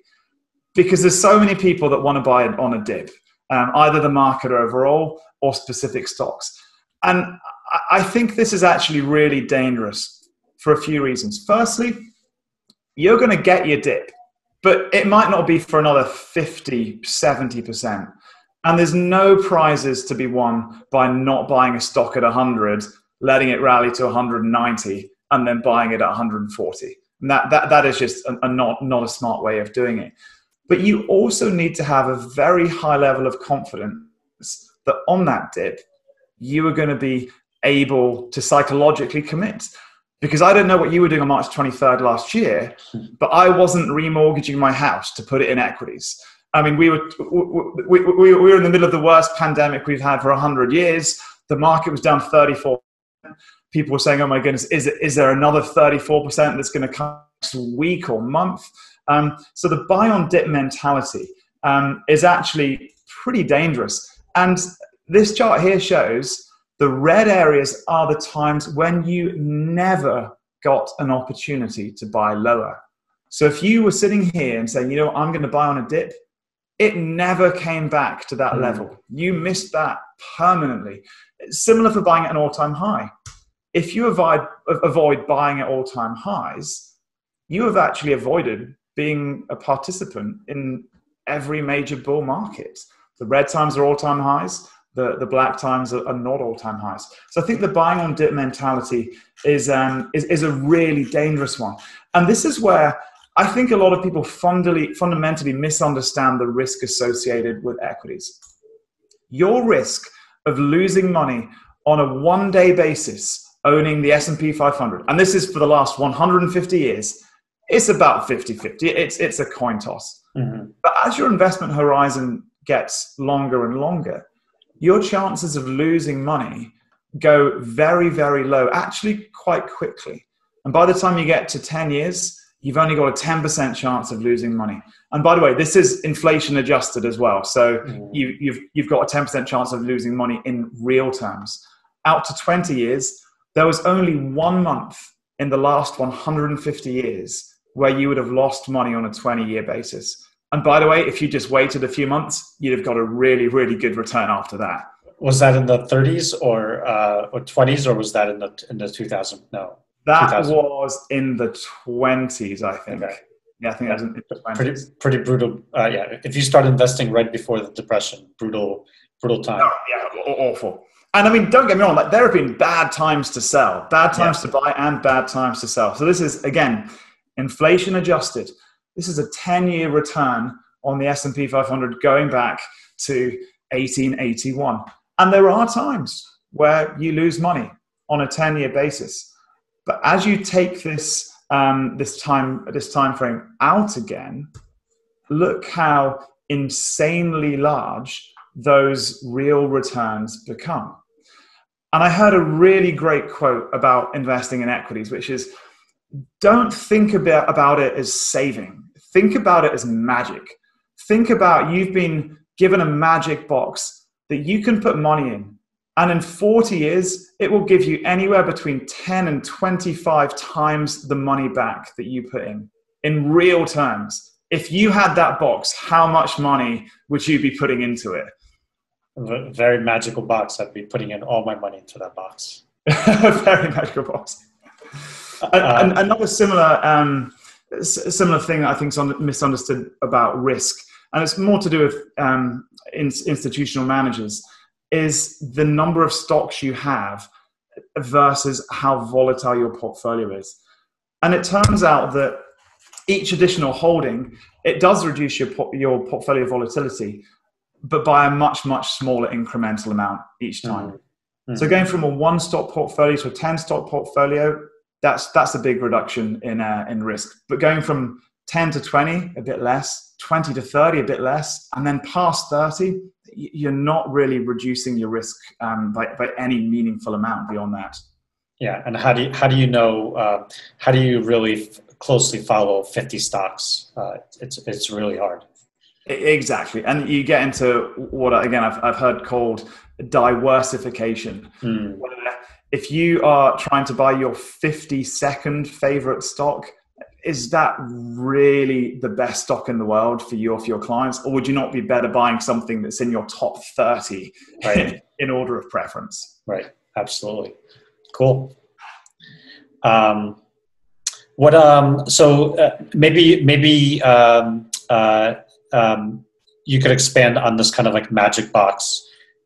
because there's so many people that want to buy it on a dip, either the market overall or specific stocks. And I think this is actually really dangerous for a few reasons. Firstly, you're going to get your dip, but it might not be for another 50, 70%. And there's no prizes to be won by not buying a stock at 100, letting it rally to 190, and then buying it at 140. And that is just not a smart way of doing it. But you also need to have a very high level of confidence that on that dip, you are going to be able to psychologically commit. Because I don't know what you were doing on March 23rd last year, but I wasn't remortgaging my house to put it in equities. I mean, we were in the middle of the worst pandemic we've had for 100 years. The market was down 34%. People were saying, oh my goodness, is there another 34% that's going to come next week or month? So the buy on dip mentality is actually pretty dangerous. And this chart here shows the red areas are the times when you never got an opportunity to buy lower. So if you were sitting here and saying, you know, I'm going to buy on a dip, it never came back to that level. You missed that permanently. Similar for buying at an all-time high. If you avoid buying at all-time highs, you have actually avoided being a participant in every major bull market. The red times are all-time highs. The black times are not all-time highs. So I think the buying on dip mentality is a really dangerous one. And this is where I think a lot of people fundamentally misunderstand the risk associated with equities. Your risk of losing money on a one-day basis owning the S&P 500, and this is for the last 150 years, it's about 50-50. It's a coin toss. Mm-hmm. But as your investment horizon gets longer and longer, your chances of losing money go very, very low, actually quite quickly. And by the time you get to 10 years, you've only got a 10% chance of losing money. And by the way, this is inflation adjusted as well. So you've got a 10% chance of losing money in real terms. Out to 20 years, there was only 1 month in the last 150 years where you would have lost money on a 20-year basis. And by the way, if you just waited a few months, you'd have got a really, really good return after that. Was that in the 30s or 20s, or was that in the 2000? No, that 2000. Was in the 20s, I think. Okay. Yeah, I think that was in the 20s. Pretty brutal. Yeah, if you start investing right before the Depression, brutal time. Oh, yeah, awful. And I mean, don't get me wrong, like there have been bad times to sell, bad times to buy, and bad times to sell. So this is, again, inflation adjusted. This is a 10-year return on the S&P 500 going back to 1881. And there are times where you lose money on a 10-year basis. But as you take this time frame out again, look how insanely large those real returns become. And I heard a really great quote about investing in equities, which is, don't think about it as saving. Think about it as magic. Think about you've been given a magic box that you can put money in. And in 40 years, it will give you anywhere between 10 and 25 times the money back that you put in real terms. If you had that box, how much money would you be putting into it? A very magical box. I'd be putting in all my money into that box. A very magical box. Another similar thing that I think is misunderstood about risk, and it's more to do with institutional managers, is the number of stocks you have versus how volatile your portfolio is. And it turns out that each additional holding, it does reduce your portfolio volatility, but by a much, much smaller incremental amount each time. Mm-hmm. So going from a 1-stock portfolio to a 10-stock portfolio, that's a big reduction in risk. But going from 10 to 20, a bit less, 20 to 30, a bit less, and then past 30, you're not really reducing your risk by any meaningful amount beyond that. Yeah, and how do you know? How do you really closely follow 50 stocks? It's really hard. Exactly, and you get into what again I've heard called diversification. Where if you are trying to buy your 52nd favorite stock, is that really the best stock in the world for you or for your clients, or would you not be better buying something that's in your top 30 right. in order of preference? Right, absolutely. Cool. Maybe you could expand on this kind of like magic box,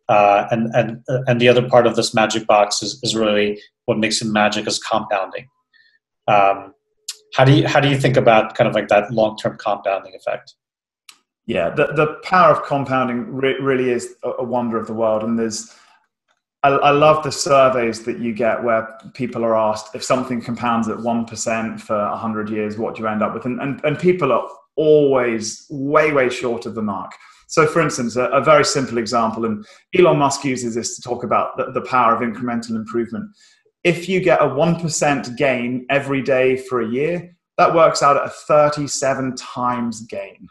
and the other part of this magic box is really what makes it magic is compounding. How do you think about kind of like that long-term compounding effect? Yeah, the power of compounding really is a wonder of the world, and I love the surveys that you get where people are asked if something compounds at 1% for 100 years, what do you end up with? And people are always way short of the mark. So for instance, a very simple example, and Elon Musk uses this to talk about the power of incremental improvement. If you get a 1% gain every day for a year, that works out at a 37 times gain.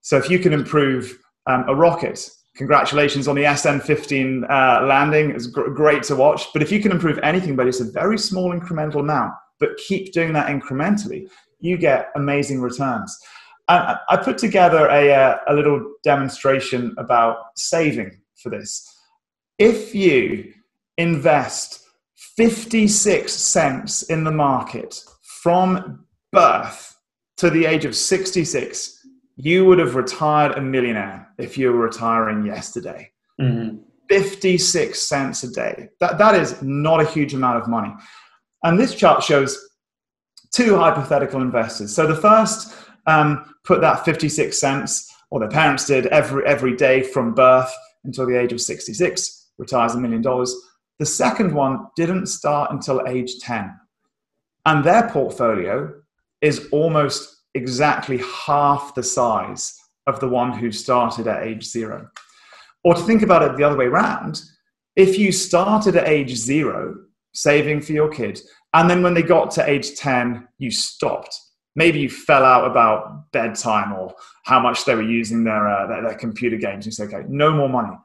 So if you can improve a rocket, congratulations on the SN15 landing. It's great to watch. But if you can improve anything, but it's a very small incremental amount, but keep doing that incrementally, you get amazing returns. I put together a little demonstration about saving for this. If you invest 56 cents in the market from birth to the age of 66, you would have retired a millionaire if you were retiring yesterday. Mm-hmm. 56 cents a day. That is not a huge amount of money. And this chart shows two hypothetical investors. So the first put that 56 cents, or their parents did, every day from birth until the age of 66, retires $1 million. The second one didn't start until age 10. And their portfolio is almost exactly half the size of the one who started at age 0. Or to think about it the other way around, if you started at age 0, saving for your kid, and then when they got to age 10, you stopped. Maybe you fell out about bedtime or how much they were using their computer games. You say, okay, no more money.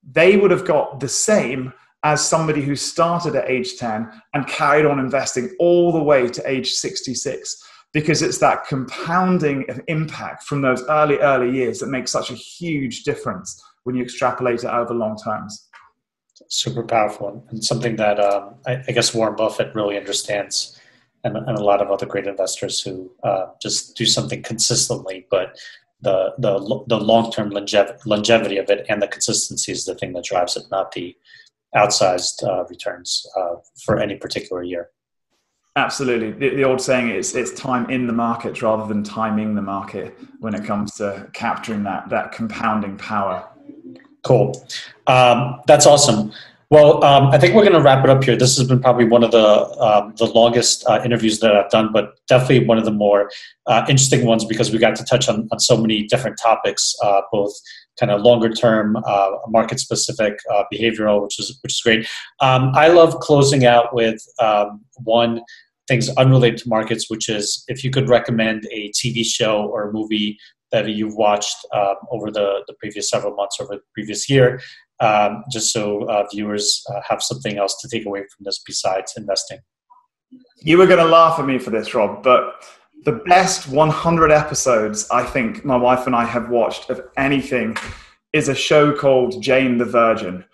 They would have got the same as somebody who started at age 10 and carried on investing all the way to age 66, because it's that compounding impact from those early years that makes such a huge difference when you extrapolate it over long terms. Super powerful, and something that I guess Warren Buffett really understands, and a lot of other great investors who just do something consistently, but the long-term longevity of it and the consistency is the thing that drives it, not the outsized returns for any particular year. Absolutely. The old saying is it's time in the market rather than timing the market when it comes to capturing that compounding power. Cool. That's awesome. Well, I think we're going to wrap it up here. This has been probably one of the longest interviews that I've done, but definitely one of the more interesting ones because we got to touch on so many different topics, both kind of longer term, market specific, behavioral, which is great. I love closing out with one things unrelated to markets, which is if you could recommend a TV show or a movie that you've watched over the previous several months, over the previous year, just so viewers have something else to take away from this besides investing. You were going to laugh at me for this, Rob, but the best 100 episodes I think my wife and I have watched of anything is a show called Jane the Virgin.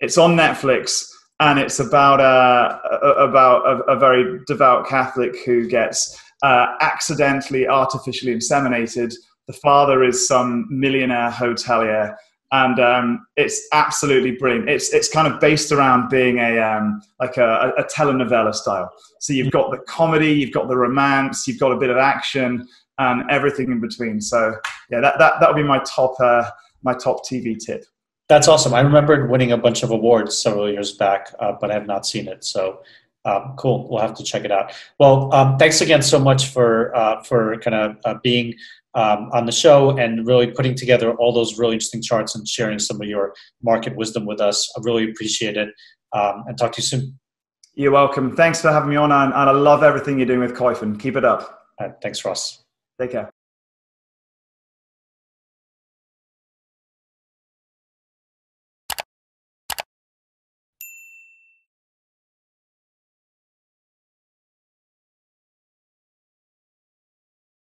It's on Netflix, and it's about a very devout Catholic who gets accidentally artificially inseminated. The father is some millionaire hotelier, and it's absolutely brilliant. It's kind of based around being a telenovela style. So you've got the comedy, you've got the romance, you've got a bit of action, and everything in between. So yeah, that would be my top TV tip. That's awesome. I remembered winning a bunch of awards several years back, but I have not seen it. So cool. We'll have to check it out. Well, thanks again so much for kind of being on the show and really putting together all those really interesting charts and sharing some of your market wisdom with us. I really appreciate it. And talk to you soon. You're welcome. Thanks for having me on. And I love everything you're doing with Koyfin. Keep it up. Thanks, Ross. Take care.